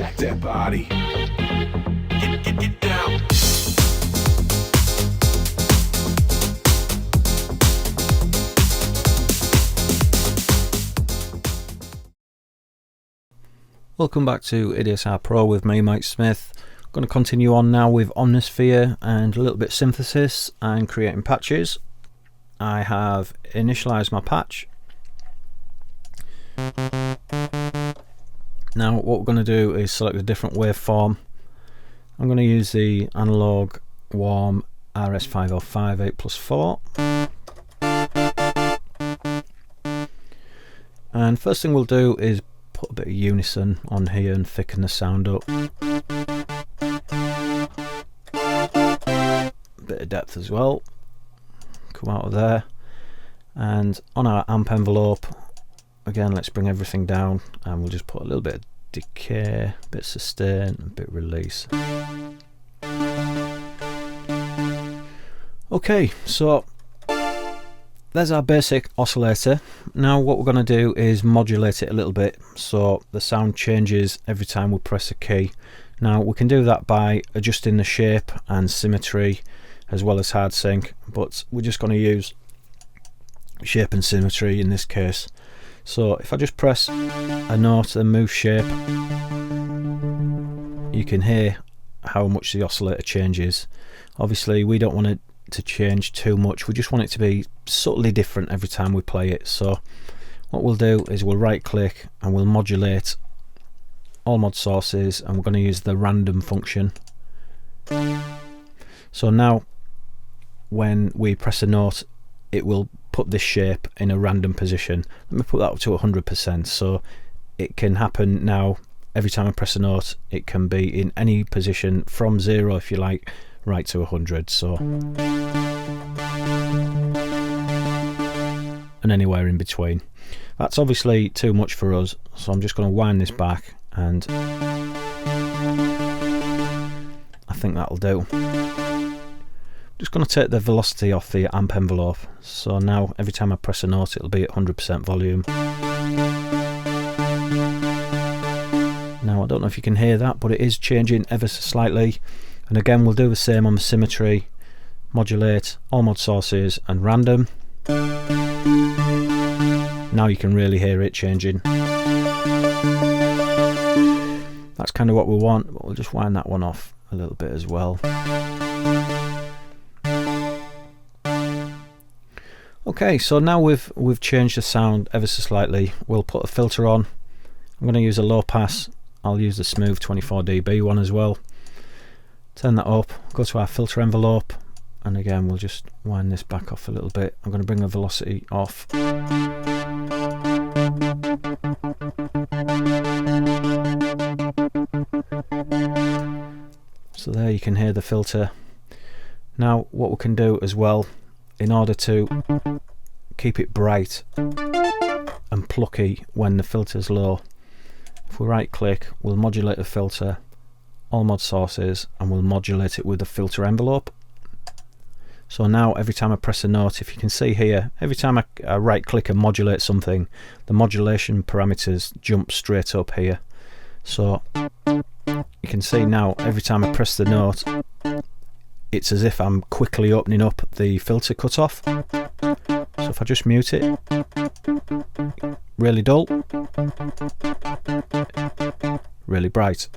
Jack that body. Get down. Welcome back to ADSR Pro with me, Mike Smith. I'm going to continue on now with Omnisphere and a little bit of synthesis and creating patches. I have initialized my patch. Now what we're going to do is select a different waveform. I'm going to use the analog warm RS505 8+4. And first thing we'll do is put a bit of unison on here and thicken the sound up. A bit of depth as well. Come out of there. And on our amp envelope, again, let's bring everything down and we'll just put a little bit of decay, a bit sustain, a bit release. Okay, so there's our basic oscillator. Now what we're going to do is modulate it a little bit so the sound changes every time we press a key. Now we can do that by adjusting the shape and symmetry as well as hard sync, but we're just going to use shape and symmetry in this case. So if I just press a note and move shape, you can hear how much the oscillator changes. Obviously we don't want it to change too much, we just want it to be subtly different every time we play it. So what we'll do is we'll right click and we'll modulate all mod sources, and we're going to use the random function. So now when we press a note, it will put this shape in a random position. Let me put that up to 100% so it can happen now. Every time I press a note, it can be in any position from 0 if you like right to 100, so and anywhere in between. That's obviously too much for us, so I'm just going to wind this back, and I think that'll do. Just going to take the velocity off the amp envelope, so now every time I press a note it'll be at 100% volume. Now I don't know if you can hear that, but it is changing ever so slightly. And again, we'll do the same on the symmetry, modulate, all mod sources and random. Now you can really hear it changing. That's kind of what we want, but we'll just wind that one off a little bit as well. Okay, so now we've changed the sound ever so slightly. We'll put a filter on. I'm going to use a low pass. I'll use the smooth 24 dB one as well. Turn that up, go to our filter envelope, and again we'll just wind this back off a little bit. I'm going to bring the velocity off. So there you can hear the filter. Now what we can do as well, in order to keep it bright and plucky when the filter's low, if we right click, we'll modulate the filter, all mod sources, and we'll modulate it with the filter envelope. So now every time I press a note, if you can see here, every time I right click and modulate something, the modulation parameters jump straight up here. So you can see now every time I press the note, it's as if I'm quickly opening up the filter cutoff. So if I just mute it, really dull, really bright.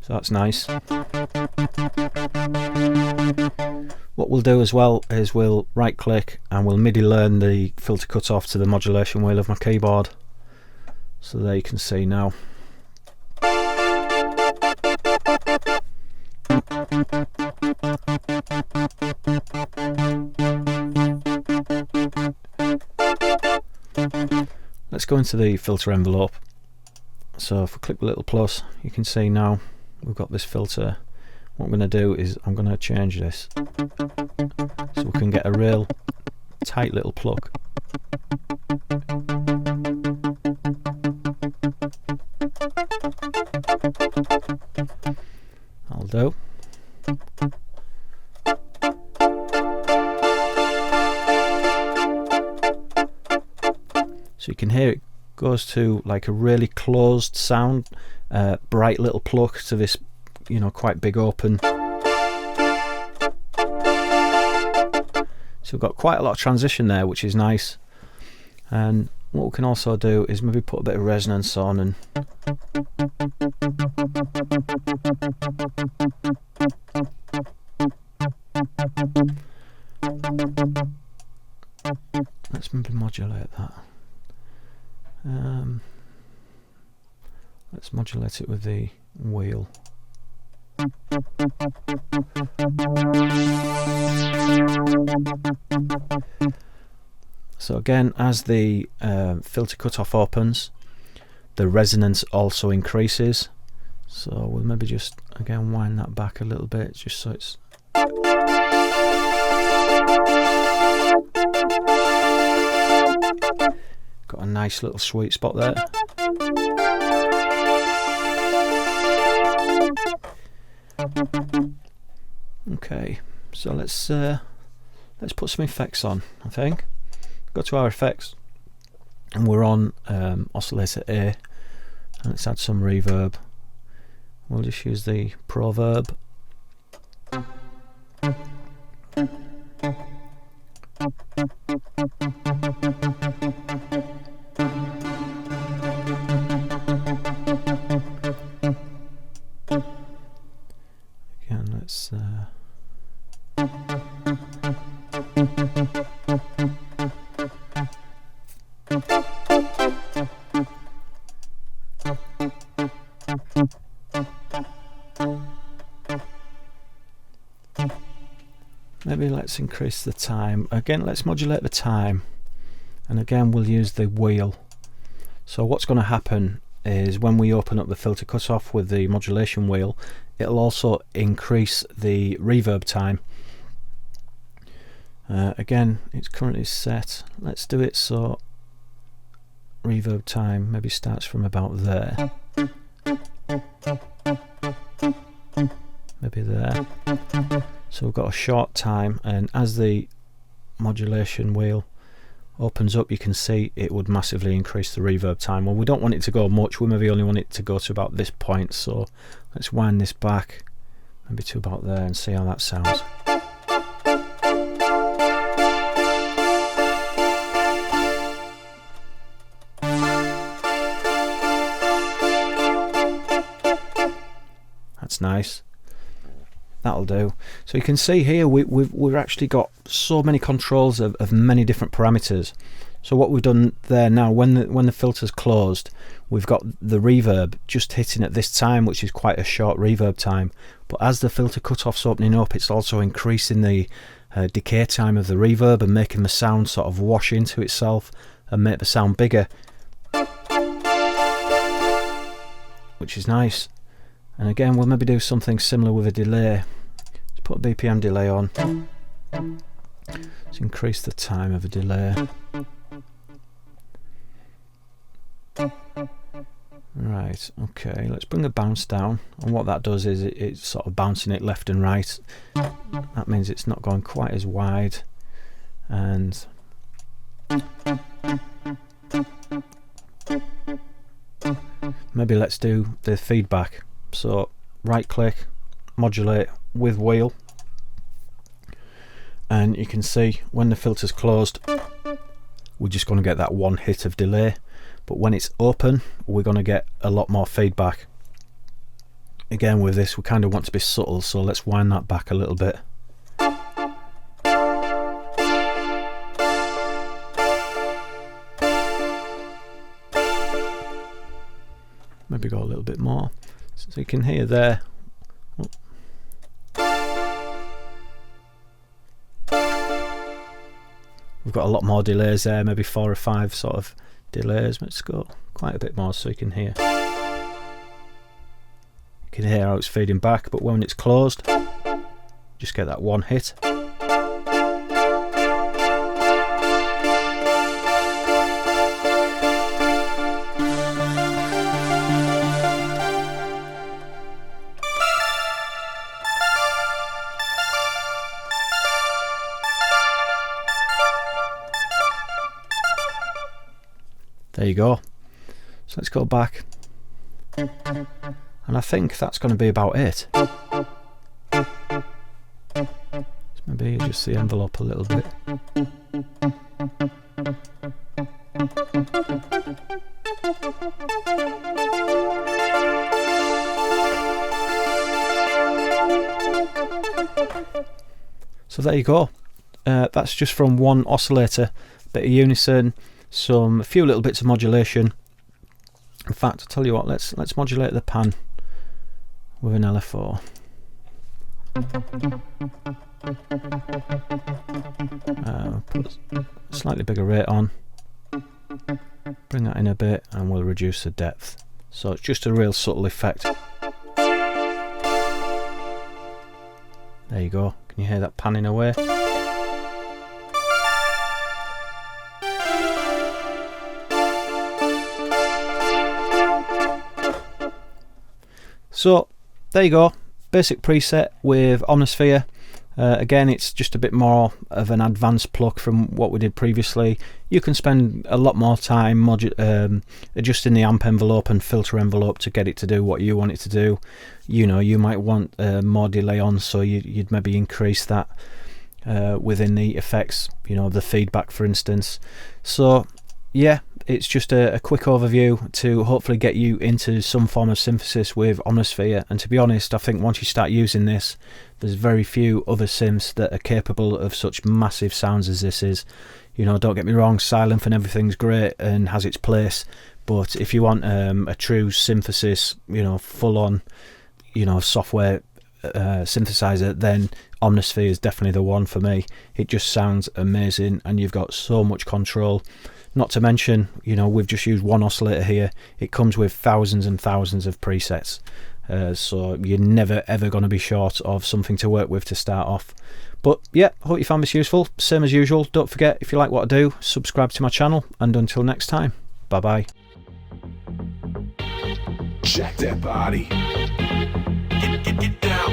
So that's nice. What we'll do as well is we'll right click and we'll MIDI learn the filter cutoff to the modulation wheel of my keyboard. So there you can see now. Let's go into the filter envelope. So if we click the little plus, you can see now we've got this filter. What I'm going to do is I'm going to change this so we can get a real tight little pluck. That'll do. So you can hear it goes to like a really closed sound, bright little pluck to this, you know, quite big open. So we've got quite a lot of transition there, which is nice. And what we can also do is maybe put a bit of resonance on, and let's maybe modulate that. Let's modulate it with the wheel. So again, as the filter cutoff opens, the resonance also increases. So we'll maybe just again wind that back a little bit, just so it's got a nice little sweet spot there. Okay, so let's put some effects on. I think go to our effects, and we're on oscillator A, and let's add some reverb. We'll just use the proverb. Again, let's maybe let's increase the time. Again, let's modulate the time, and again we'll use the wheel. So what's going to happen is when we open up the filter cutoff with the modulation wheel, it'll also increase the reverb time. Again, it's currently set. Let's do it so reverb time maybe starts from about there, maybe there. So we've got a short time, and as the modulation wheel opens up, you can see it would massively increase the reverb time. Well, we don't want it to go much, we maybe only want it to go to about this point, so let's wind this back maybe to about there and see how that sounds. That's nice. That'll do. So you can see here we've actually got so many controls of many different parameters. So what we've done there now, when the filter's closed, we've got the reverb just hitting at this time, which is quite a short reverb time. But as the filter cutoff's opening up, it's also increasing the decay time of the reverb and making the sound sort of wash into itself and make the sound bigger, which is nice. And again, we'll maybe do something similar with a delay. Let's put a BPM delay on. Let's increase the time of a delay. Right, okay, let's bring the bounce down. And what that does is it's sort of bouncing it left and right. That means it's not going quite as wide. And maybe let's do the feedback. So right click, modulate with wheel, and you can see when the filter's closed, we're just going to get that one hit of delay, but when it's open, we're going to get a lot more feedback. Again, with this, we kind of want to be subtle, so let's wind that back a little bit. Maybe go a little bit more. So you can hear there. We've got a lot more delays there, maybe 4 or 5 sort of delays. Let's go quite a bit more so you can hear. You can hear how it's feeding back, but when it's closed, just get that one hit. There you go. So let's go back, and I think that's going to be about it. Maybe adjust the envelope a little bit. So there you go. That's just from one oscillator, bit of unison, a few little bits of modulation. In fact, I'll tell you what, let's modulate the pan with an LFO. Put a slightly bigger rate on, bring that in a bit, and we'll reduce the depth. So it's just a real subtle effect. There you go. Can you hear that panning away? So there you go, basic preset with Omnisphere. Again, it's just a bit more of an advanced pluck from what we did previously. You can spend a lot more time adjusting the amp envelope and filter envelope to get it to do what you want it to do. You know, you might want more delay on, so you'd maybe increase that within the effects, you know, the feedback, for instance. So yeah, it's just a quick overview to hopefully get you into some form of synthesis with Omnisphere. And to be honest, I think once you start using this, there's very few other synths that are capable of such massive sounds as this is. You know, don't get me wrong, Silent and everything's great and has its place, but if you want a true synthesis, you know, full on, you know, software synthesizer, then Omnisphere is definitely the one for me. It just sounds amazing and you've got so much control. Not to mention, you know, we've just used one oscillator here. It comes with thousands and thousands of presets, so you're never ever going to be short of something to work with to start off. But yeah, hope you found this useful. Same as usual, don't forget, if you like what I do, subscribe to my channel, and until next time, bye bye. Check that body. Get down.